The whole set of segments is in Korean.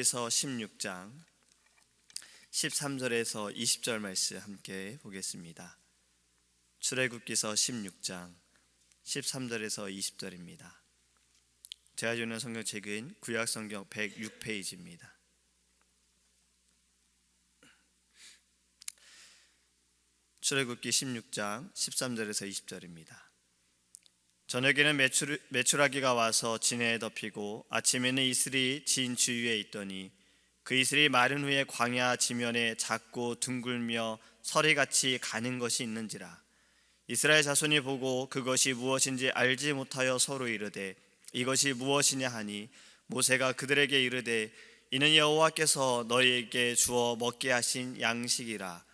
출애굽기서 16장 13절에서 20절 말씀 함께 보겠습니다. 출애굽기서 16장 13절에서 20절입니다. 제가 주는 성경책은 구약성경 106페이지입니다. 출애굽기 16장 13절에서 20절입니다. 저녁에는 메추라기가 와서 진해에 덮이고 아침에는 이슬이 진 주위에 있더니 그 이슬이 마른 후에 광야 지면에 작고 둥글며 서리같이 가는 것이 있는지라. 이스라엘 자손이 보고 그것이 무엇인지 알지 못하여 서로 이르되 이것이 무엇이냐 하니 모세가 그들에게 이르되 이는 여호와께서 너희에게 주어 먹게 하신 양식이라.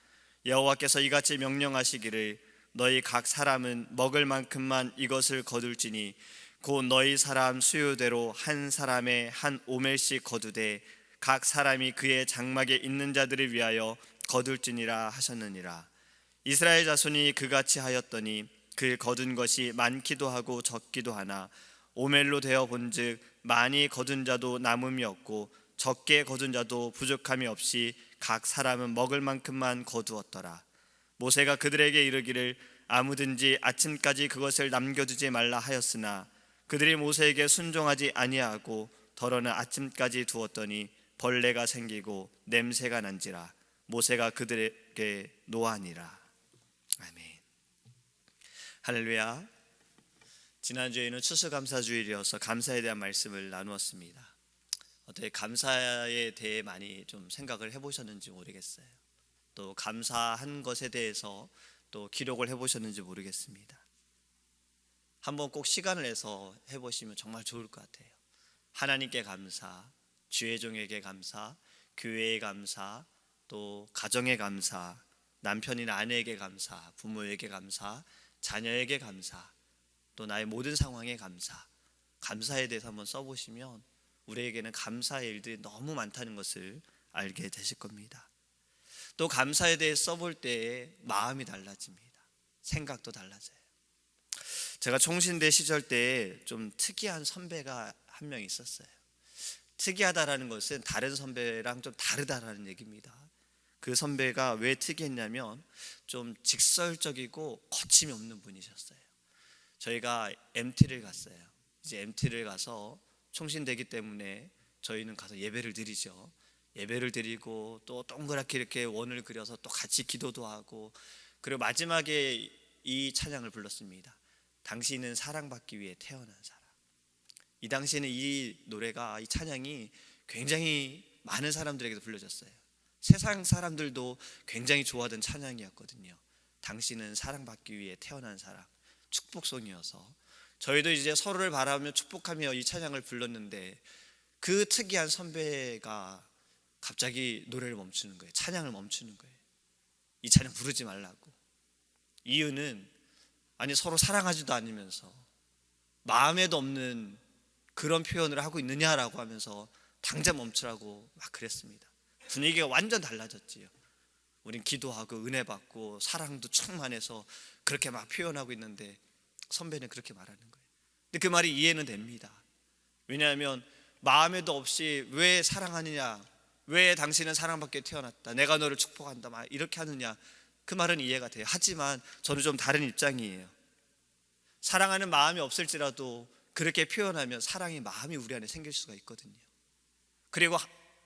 여호와께서 이같이 명령하시기를 너희 각 사람은 먹을 만큼만 이것을 거둘지니 곧 너희 사람 수요대로 한 사람의 한 오멜씩 거두되 각 사람이 그의 장막에 있는 자들을 위하여 거둘지니라 하셨느니라. 이스라엘 자손이 그같이 하였더니 그 거둔 것이 많기도 하고 적기도 하나 오멜로 되어 본즉 많이 거둔 자도 남음이 없고 적게 거둔 자도 부족함이 없이 각 사람은 먹을 만큼만 거두었더라. 모세가 그들에게 이르기를 아무든지 아침까지 그것을 남겨두지 말라 하였으나 그들이 모세에게 순종하지 아니하고 더러는 아침까지 두었더니 벌레가 생기고 냄새가 난지라. 모세가 그들에게 노하니라. 아멘. 할렐루야. 지난주에는 추수감사주일이어서 감사에 대한 말씀을 나누었습니다. 어떻게 감사에 대해 많이 좀 생각을 해보셨는지 모르겠어요. 또 감사한 것에 대해서 또 기록을 해보셨는지 모르겠습니다. 한번 꼭 시간을 내서 해보시면 정말 좋을 것 같아요. 하나님께 감사, 주의 종에게 감사, 교회에 감사, 또 가정에 감사, 남편이나 아내에게 감사, 부모에게 감사, 자녀에게 감사, 또 나의 모든 상황에 감사, 감사에 대해서 한번 써보시면 우리에게는 감사의 일들이 너무 많다는 것을 알게 되실 겁니다. 또 감사에 대해 써볼 때에 마음이 달라집니다. 생각도 달라져요. 제가 총신대 시절 때에 좀 특이한 선배가 한 명 있었어요. 특이하다라는 것은 다른 선배랑 좀 다르다라는 얘기입니다. 그 선배가 왜 특이했냐면 좀 직설적이고 거침이 없는 분이셨어요. 저희가 MT를 갔어요. 이제 MT를 가서 총신대기 때문에 저희는 가서 예배를 드리죠. 예배를 드리고 또 동그랗게 이렇게 원을 그려서 또 같이 기도도 하고, 그리고 마지막에 이 찬양을 불렀습니다. 당신은 사랑받기 위해 태어난 사람. 이 당시에는 이 노래가, 이 찬양이 굉장히 많은 사람들에게도 불려졌어요. 세상 사람들도 굉장히 좋아하던 찬양이었거든요. 당신은 사랑받기 위해 태어난 사람. 축복송이어서 저희도 이제 서로를 바라보며 축복하며 이 찬양을 불렀는데, 그 특이한 선배가 갑자기 노래를 멈추는 거예요. 찬양을 멈추는 거예요. 이 찬양 부르지 말라고. 이유는 아니 서로 사랑하지도 않으면서 마음에도 없는 그런 표현을 하고 있느냐라고 하면서 당장 멈추라고 막 그랬습니다. 분위기가 완전 달라졌지요. 우린 기도하고 은혜 받고 사랑도 충만해서 그렇게 막 표현하고 있는데 선배는 그렇게 말하는 거예요. 근데 그 말이 이해는 됩니다. 왜냐하면 마음에도 없이 왜 사랑하느냐, 왜 당신은 사랑받게 태어났다, 내가 너를 축복한다, 막 이렇게 하느냐, 그 말은 이해가 돼요. 하지만 저는 좀 다른 입장이에요. 사랑하는 마음이 없을지라도 그렇게 표현하면 사랑의 마음이 우리 안에 생길 수가 있거든요. 그리고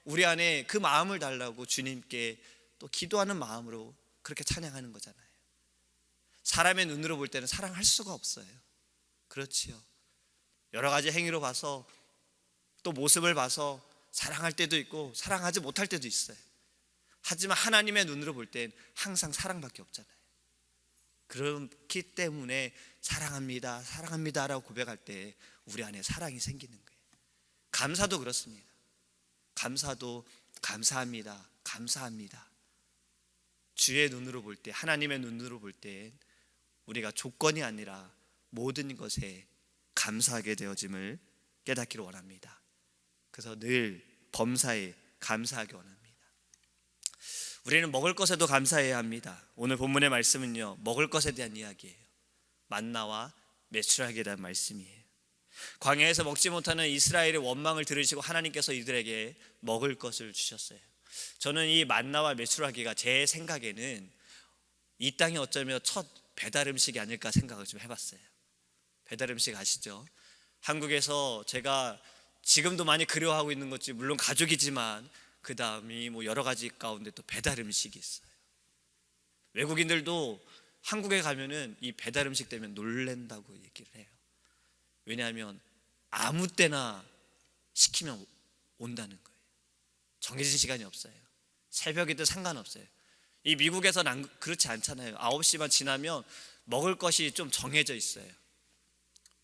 우리 안에 그 마음을 달라고 주님께 또 기도하는 마음으로 그렇게 찬양하는 거잖아요. 사람의 눈으로 볼 때는 사랑할 수가 없어요. 그렇지요. 여러 가지 행위로 봐서 또 모습을 봐서 사랑할 때도 있고 사랑하지 못할 때도 있어요. 하지만 하나님의 눈으로 볼 땐 항상 사랑밖에 없잖아요. 그렇기 때문에 사랑합니다, 사랑합니다 라고 고백할 때 우리 안에 사랑이 생기는 거예요. 감사도 그렇습니다. 감사도 감사합니다, 감사합니다. 주의 눈으로 볼 때, 하나님의 눈으로 볼 때 우리가 조건이 아니라 모든 것에 감사하게 되어짐을 깨닫기를 원합니다. 그래서 늘 범사에 감사하기 원합니다. 우리는 먹을 것에도 감사해야 합니다. 오늘 본문의 말씀은요, 먹을 것에 대한 이야기예요. 만나와 메추라기에 대한 말씀이에요. 광야에서 먹지 못하는 이스라엘의 원망을 들으시고 하나님께서 이들에게 먹을 것을 주셨어요. 저는 이 만나와 메추라기가 제 생각에는 이 땅이 어쩌면 첫 배달 음식이 아닐까 생각을 좀 해봤어요. 배달 음식 아시죠? 한국에서 제가 지금도 많이 그리워하고 있는 것이 물론 가족이지만 그 다음이 뭐 여러 가지 가운데 또 배달 음식이 있어요. 외국인들도 한국에 가면은 이 배달 음식 때문에 놀랜다고 얘기를 해요. 왜냐하면 아무 때나 시키면 온다는 거예요. 정해진 시간이 없어요. 새벽이든 상관없어요. 이 미국에서는 그렇지 않잖아요. 9시만 지나면 먹을 것이 좀 정해져 있어요.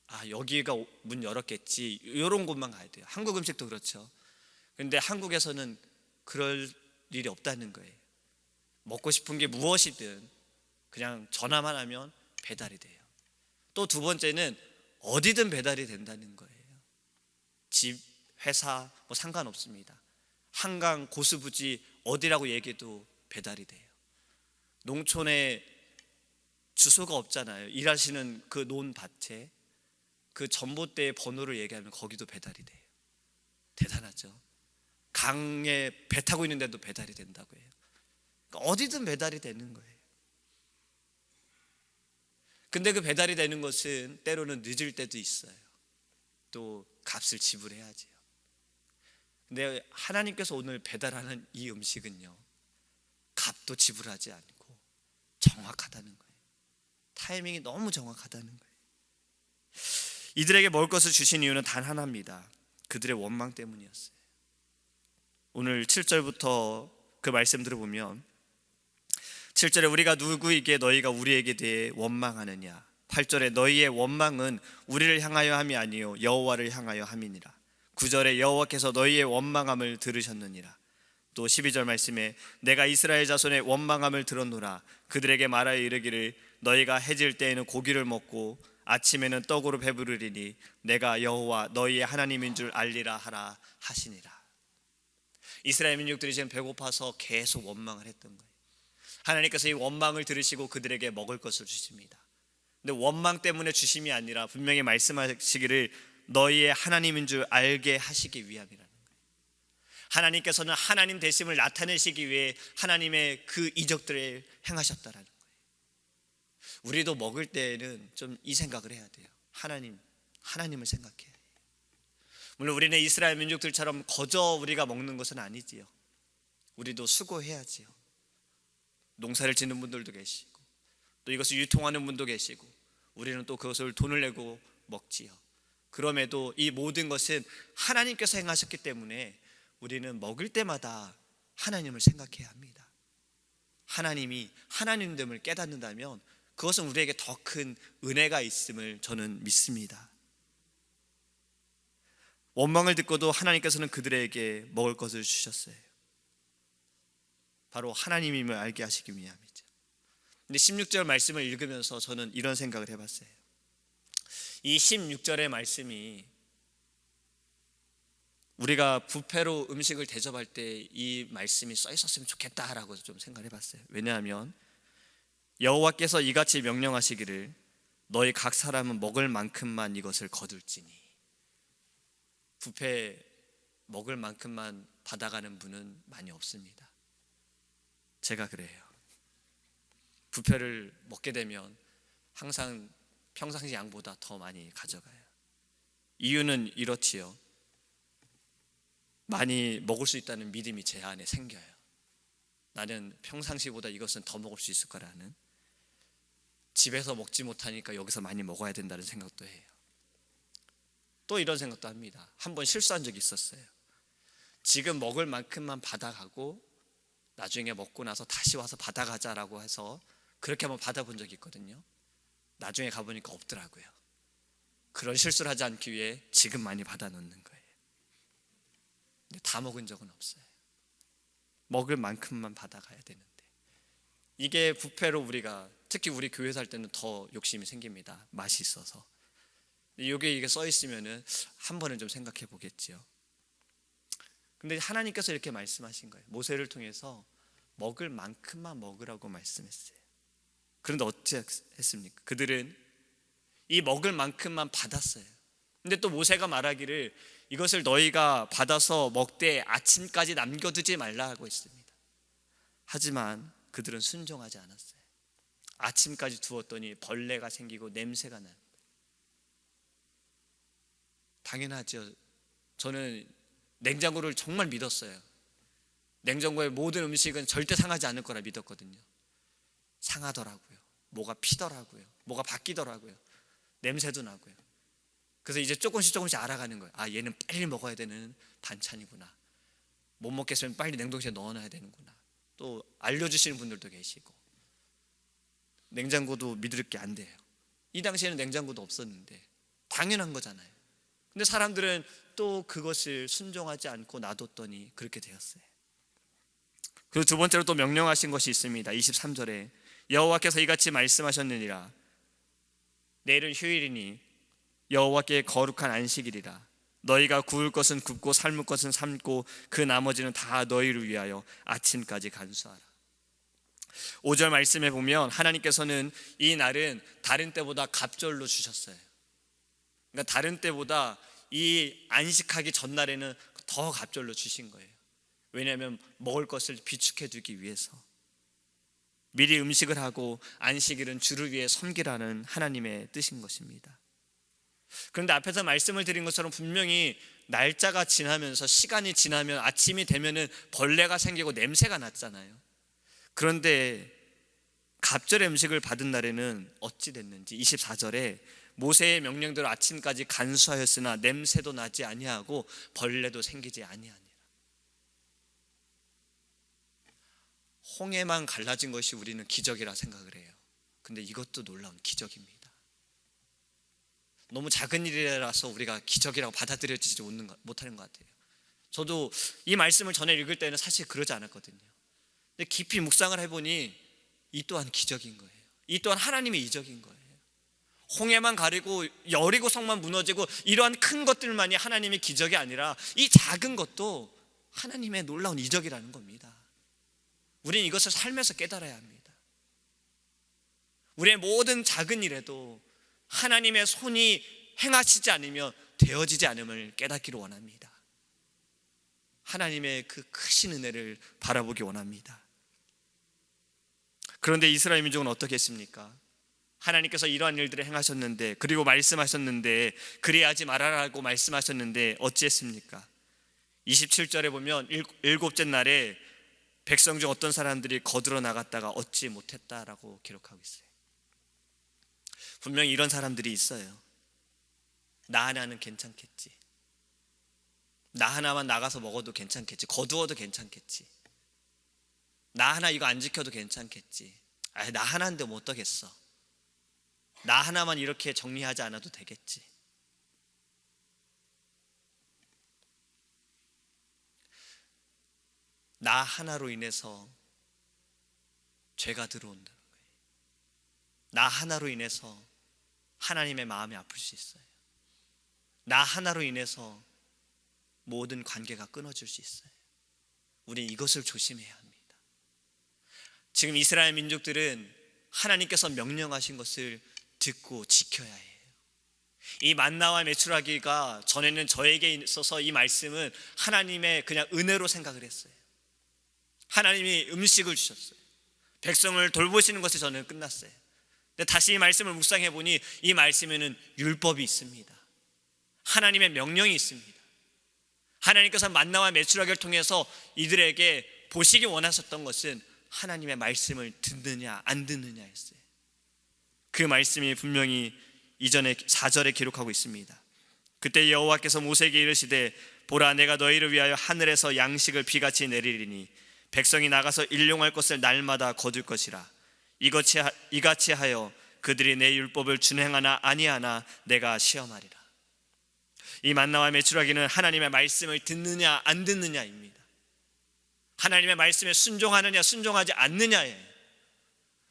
아, 여기가 문 열었겠지, 이런 곳만 가야 돼요. 한국 음식도 그렇죠. 근데 한국에서는 그럴 일이 없다는 거예요. 먹고 싶은 게 무엇이든 그냥 전화만 하면 배달이 돼요. 또 두 번째는 어디든 배달이 된다는 거예요. 집, 회사 뭐 상관없습니다. 한강, 고수부지 어디라고 얘기해도 배달이 돼요. 농촌에 주소가 없잖아요. 일하시는 그 논밭에 그 전봇대의 번호를 얘기하면 거기도 배달이 돼요. 대단하죠. 강에 배 타고 있는데도 배달이 된다고 해요. 그러니까 어디든 배달이 되는 거예요. 근데 그 배달이 되는 것은 때로는 늦을 때도 있어요. 또 값을 지불해야지요. 근데 하나님께서 오늘 배달하는 이 음식은요, 값도 지불하지 않고 정확하다는 거예요. 타이밍이 너무 정확하다는 거예요. 이들에게 먹을 것을 주신 이유는 단 하나입니다. 그들의 원망 때문이었어요. 오늘 7절부터 그 말씀 들어보면 7절에 우리가 누구에게 너희가 우리에게 대해 원망하느냐, 8절에 너희의 원망은 우리를 향하여 함이 아니요 여호와를 향하여 함이니라. 9절에 여호와께서 너희의 원망함을 들으셨느니라. 또 12절 말씀에 내가 이스라엘 자손의 원망함을 들었노라. 그들에게 말하여 이르기를 너희가 해질 때에는 고기를 먹고 아침에는 떡으로 배부르리니 내가 여호와 너희의 하나님인 줄 알리라 하라 하시니라. 이스라엘 민족들이 지금 배고파서 계속 원망을 했던 거예요. 하나님께서 이 원망을 들으시고 그들에게 먹을 것을 주십니다. 근데 원망 때문에 주심이 아니라 분명히 말씀하시기를 너희의 하나님인 줄 알게 하시기 위함이라는 거예요. 하나님께서는 하나님 되심을 나타내시기 위해 하나님의 그 이적들을 행하셨다라는 거예요. 우리도 먹을 때에는 좀 이 생각을 해야 돼요. 하나님을 생각해야 돼요. 물론 우리는 이스라엘 민족들처럼 거저 우리가 먹는 것은 아니지요. 우리도 수고해야지요. 농사를 짓는 분들도 계시고 또 이것을 유통하는 분도 계시고 우리는 또 그것을 돈을 내고 먹지요. 그럼에도 이 모든 것은 하나님께서 행하셨기 때문에 우리는 먹을 때마다 하나님을 생각해야 합니다. 하나님이 하나님됨을 깨닫는다면 그것은 우리에게 더 큰 은혜가 있음을 저는 믿습니다. 원망을 듣고도 하나님께서는 그들에게 먹을 것을 주셨어요. 바로 하나님임을 알게 하시기 위함이죠. 근데 16절 말씀을 읽으면서 저는 이런 생각을 해봤어요. 이 16절의 말씀이 우리가 뷔페로 음식을 대접할 때 이 말씀이 써 있었으면 좋겠다라고 좀 생각을 해봤어요. 왜냐하면 여호와께서 이같이 명령하시기를 너희 각 사람은 먹을 만큼만 이것을 거둘지니. 뷔페 먹을 만큼만 받아가는 분은 많이 없습니다. 제가 그래요. 뷔페를 먹게 되면 항상 평상시 양보다 더 많이 가져가요. 이유는 이렇지요. 많이 먹을 수 있다는 믿음이 제 안에 생겨요. 나는 평상시보다 이것은 더 먹을 수 있을 거라는, 집에서 먹지 못하니까 여기서 많이 먹어야 된다는 생각도 해요. 또 이런 생각도 합니다. 한번 실수한 적이 있었어요. 지금 먹을 만큼만 받아가고 나중에 먹고 나서 다시 와서 받아가자라고 해서 그렇게 한번 받아본 적이 있거든요. 나중에 가보니까 없더라고요. 그런 실수를 하지 않기 위해 지금 많이 받아놓는 거예요. 근데 다 먹은 적은 없어요. 먹을 만큼만 받아가야 되는데, 이게 뷔페로 우리가 특히 우리 교회 살 때는 더 욕심이 생깁니다. 맛이 있어서. 이게 써 있으면은 한 번은 좀 생각해 보겠지요. 근데 하나님께서 이렇게 말씀하신 거예요. 모세를 통해서 먹을 만큼만 먹으라고 말씀했어요. 그런데 어찌 했습니까? 그들은 이 먹을 만큼만 받았어요. 근데 또 모세가 말하기를 이것을 너희가 받아서 먹되 아침까지 남겨두지 말라고 했습니다. 하지만 그들은 순종하지 않았어요. 아침까지 두었더니 벌레가 생기고 냄새가 나요. 당연하죠. 저는 냉장고를 정말 믿었어요. 냉장고의 모든 음식은 절대 상하지 않을 거라 믿었거든요. 상하더라고요. 뭐가 피더라고요. 뭐가 바뀌더라고요. 냄새도 나고요. 그래서 이제 조금씩 알아가는 거예요. 아, 얘는 빨리 먹어야 되는 반찬이구나. 못 먹겠으면 빨리 냉동실에 넣어놔야 되는구나. 또 알려주시는 분들도 계시고. 냉장고도 믿을 게 안 돼요. 이 당시에는 냉장고도 없었는데 당연한 거잖아요. 근데 사람들은 또 그것을 순종하지 않고 놔뒀더니 그렇게 되었어요. 그리고 두 번째로 또 명령하신 것이 있습니다. 23절에 여호와께서 이같이 말씀하셨느니라. 내일은 휴일이니 여호와께 거룩한 안식일이라. 너희가 구울 것은 굽고 삶을 것은 삶고 그 나머지는 다 너희를 위하여 아침까지 간수하라. 5절 말씀에 보면 하나님께서는 이 날은 다른 때보다 갑절로 주셨어요. 그러니까 다른 때보다 이 안식하기 전날에는 더 갑절로 주신 거예요. 왜냐하면 먹을 것을 비축해 두기 위해서. 미리 음식을 하고 안식일은 주를 위해 섬기라는 하나님의 뜻인 것입니다. 그런데 앞에서 말씀을 드린 것처럼 분명히 날짜가 지나면서 시간이 지나면 아침이 되면은 벌레가 생기고 냄새가 났잖아요. 그런데 갑절의 음식을 받은 날에는 어찌 됐는지 24절에 모세의 명령대로 아침까지 간수하였으나 냄새도 나지 아니하고 벌레도 생기지 아니하니라. 홍해만 갈라진 것이 우리는 기적이라 생각을 해요. 근데 이것도 놀라운 기적입니다. 너무 작은 일이라서 우리가 기적이라고 받아들여지지 못하는 것 같아요. 저도 이 말씀을 전에 읽을 때는 사실 그러지 않았거든요. 근데 깊이 묵상을 해보니 이 또한 기적인 거예요. 이 또한 하나님의 이적인 거예요. 홍해만 가리고 여리고 성만 무너지고 이러한 큰 것들만이 하나님의 기적이 아니라 이 작은 것도 하나님의 놀라운 이적이라는 겁니다. 우리는 이것을 삶에서 깨달아야 합니다. 우리의 모든 작은 일에도 하나님의 손이 행하시지 않으면 되어지지 않음을 깨닫기를 원합니다. 하나님의 그 크신 은혜를 바라보기 원합니다. 그런데 이스라엘 민족은 어떻게 했습니까? 하나님께서 이러한 일들을 행하셨는데, 그리고 말씀하셨는데, 그리하지 말아라고 말씀하셨는데 어찌했습니까? 27절에 보면 일곱째 날에 백성 중 어떤 사람들이 거들어 나갔다가 얻지 못했다라고 기록하고 있어요. 분명히 이런 사람들이 있어요. 나 하나는 괜찮겠지. 나 하나만 나가서 먹어도 괜찮겠지. 거두어도 괜찮겠지. 나 하나 이거 안 지켜도 괜찮겠지. 나 하나인데 뭐 어떠겠어. 나 하나만 이렇게 정리하지 않아도 되겠지. 나 하나로 인해서 죄가 들어온다는 거예요. 나 하나로 인해서 하나님의 마음이 아플 수 있어요. 나 하나로 인해서 모든 관계가 끊어질 수 있어요. 우리는 이것을 조심해야 합니다. 지금 이스라엘 민족들은 하나님께서 명령하신 것을 듣고 지켜야 해요. 이 만나와 메추라기가 전에는 저에게 있어서 이 말씀은 하나님의 그냥 은혜로 생각을 했어요. 하나님이 음식을 주셨어요. 백성을 돌보시는 것에 저는 끝났어요. 근데 다시 이 말씀을 묵상해 보니 이 말씀에는 율법이 있습니다. 하나님의 명령이 있습니다. 하나님께서 만나와 메추라기를 통해서 이들에게 보시기 원하셨던 것은 하나님의 말씀을 듣느냐 안 듣느냐였어요. 그 말씀이 분명히 이전에 4절에 기록하고 있습니다. 그때 여호와께서 모세에게 이르시되 보라 내가 너희를 위하여 하늘에서 양식을 비같이 내리리니 백성이 나가서 일용할 것을 날마다 거둘 것이라. 이같이 하여 그들이 내 율법을 준행하나 아니하나 내가 시험하리라. 이 만나와 메추라기는 하나님의 말씀을 듣느냐 안 듣느냐입니다. 하나님의 말씀에 순종하느냐 순종하지 않느냐예요.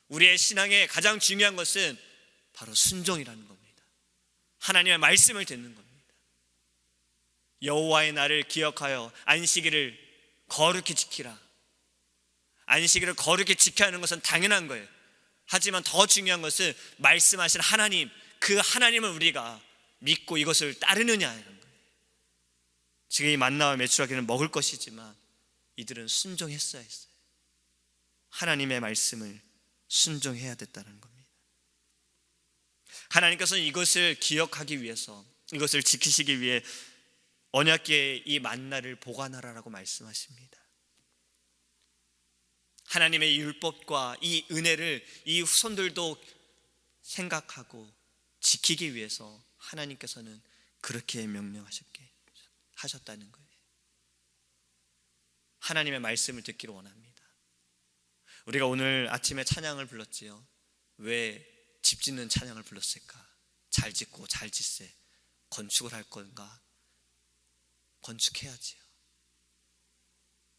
우리의 신앙의 가장 중요한 것은 바로 순종이라는 겁니다. 하나님의 말씀을 듣는 겁니다. 여호와의 날을 기억하여 안식일을 거룩히 지키라. 안식일을 거룩히 지켜야 하는 것은 당연한 거예요. 하지만 더 중요한 것은 말씀하신 하나님, 그 하나님을 우리가 믿고 이것을 따르느냐 이런 거예요. 지금 이 만나와 메추라기는 먹을 것이지만 이들은 순종했어야 했어요. 하나님의 말씀을 순종해야 됐다는 겁니다. 하나님께서는 이것을 기억하기 위해서, 이것을 지키시기 위해 언약궤에 이 만나를 보관하라라고 말씀하십니다. 하나님의 율법과 이 은혜를 이 후손들도 생각하고 지키기 위해서 하나님께서는 그렇게 명령하셨게 하셨다는 거예요. 하나님의 말씀을 듣기를 원합니다. 우리가 오늘 아침에 찬양을 불렀지요. 왜 집 짓는 찬양을 불렀을까? 잘 짓고 잘 짓세. 건축을 할 건가? 건축해야지요.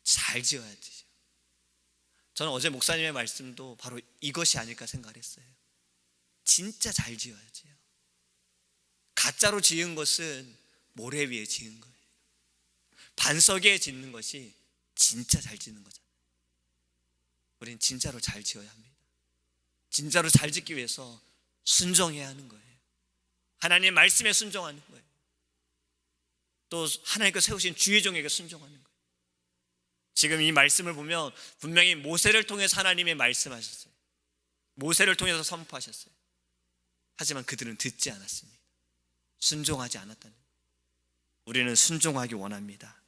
잘 지어야지요. 저는 어제 목사님의 말씀도 바로 이것이 아닐까 생각을 했어요. 진짜 잘 지어야지요. 가짜로 지은 것은 모래 위에 지은 거예요. 반석에 짓는 것이 진짜 잘 짓는 거잖아요. 우리는 진짜로 잘 지어야 합니다. 진짜로 잘 짓기 위해서 순종해야 하는 거예요. 하나님의 말씀에 순종하는 거예요. 또 하나님께서 세우신 주의 종에게 순종하는 거예요. 지금 이 말씀을 보면 분명히 모세를 통해서 하나님의 말씀하셨어요. 모세를 통해서 선포하셨어요. 하지만 그들은 듣지 않았습니다. 순종하지 않았다는 거예요. 우리는 순종하기 원합니다.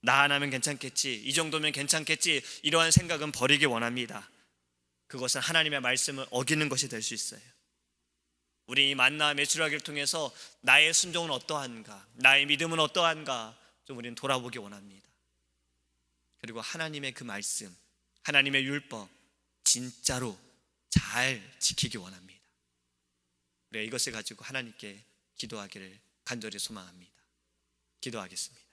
나 하나면 괜찮겠지, 이 정도면 괜찮겠지, 이러한 생각은 버리기 원합니다. 그것은 하나님의 말씀을 어기는 것이 될 수 있어요. 우리 이 만나 메추라기를 통해서 나의 순종은 어떠한가, 나의 믿음은 어떠한가 좀 우리는 돌아보기 원합니다. 그리고 하나님의 그 말씀, 하나님의 율법 진짜로 잘 지키기 원합니다. 우리가 이것을 가지고 하나님께 기도하기를 간절히 소망합니다. 기도하겠습니다.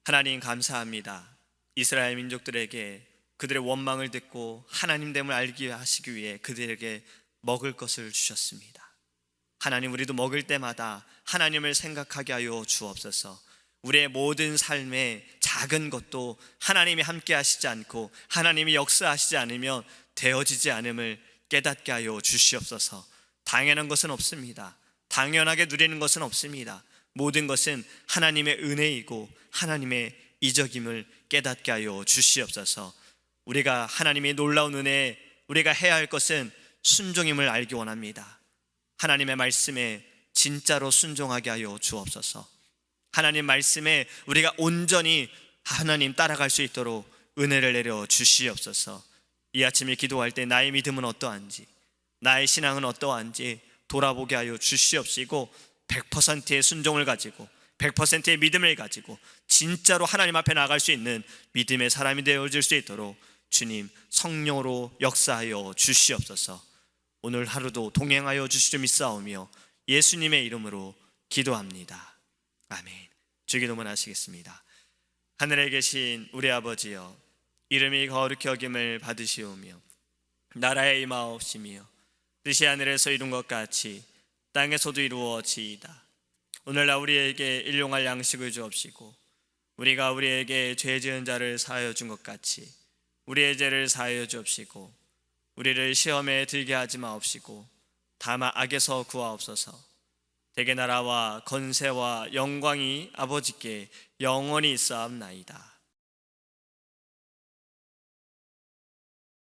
하나님 감사합니다. 이스라엘 민족들에게 그들의 원망을 듣고 하나님됨을 알게 하시기 위해 그들에게 먹을 것을 주셨습니다. 하나님, 우리도 먹을 때마다 하나님을 생각하게 하여 주옵소서. 우리의 모든 삶의 작은 것도 하나님이 함께 하시지 않고 하나님이 역사하시지 않으면 되어지지 않음을 깨닫게 하여 주시옵소서. 당연한 것은 없습니다. 당연하게 누리는 것은 없습니다. 모든 것은 하나님의 은혜이고 하나님의 이적임을 깨닫게 하여 주시옵소서. 우리가 하나님의 놀라운 은혜, 우리가 해야 할 것은 순종임을 알기 원합니다. 하나님의 말씀에 진짜로 순종하게 하여 주옵소서. 하나님 말씀에 우리가 온전히 하나님 따라갈 수 있도록 은혜를 내려 주시옵소서. 이 아침에 기도할 때 나의 믿음은 어떠한지, 나의 신앙은 어떠한지 돌아보게 하여 주시옵시고 100%의 순종을 가지고 100%의 믿음을 가지고 진짜로 하나님 앞에 나갈 수 있는 믿음의 사람이 되어질 수 있도록 주님 성령으로 역사하여 주시옵소서. 오늘 하루도 동행하여 주시려 믿사오며 예수님의 이름으로 기도합니다. 아멘. 주기도문 하시겠습니다. 하늘에 계신 우리 아버지여, 이름이 거룩히 여김을 받으시오며 나라의 임하옵시며 뜻이 하늘에서 이룬 것 같이 땅에서도 이루어지이다. 오늘날 우리에게 일용할 양식을 주옵시고 우리가 우리에게 죄 지은 자를 사하여 준 것 같이 우리의 죄를 사하여 주옵시고 우리를 시험에 들게 하지 마옵시고 다만 악에서 구하옵소서. 대개 나라와 건세와 영광이 아버지께 영원히 있사옵나이다.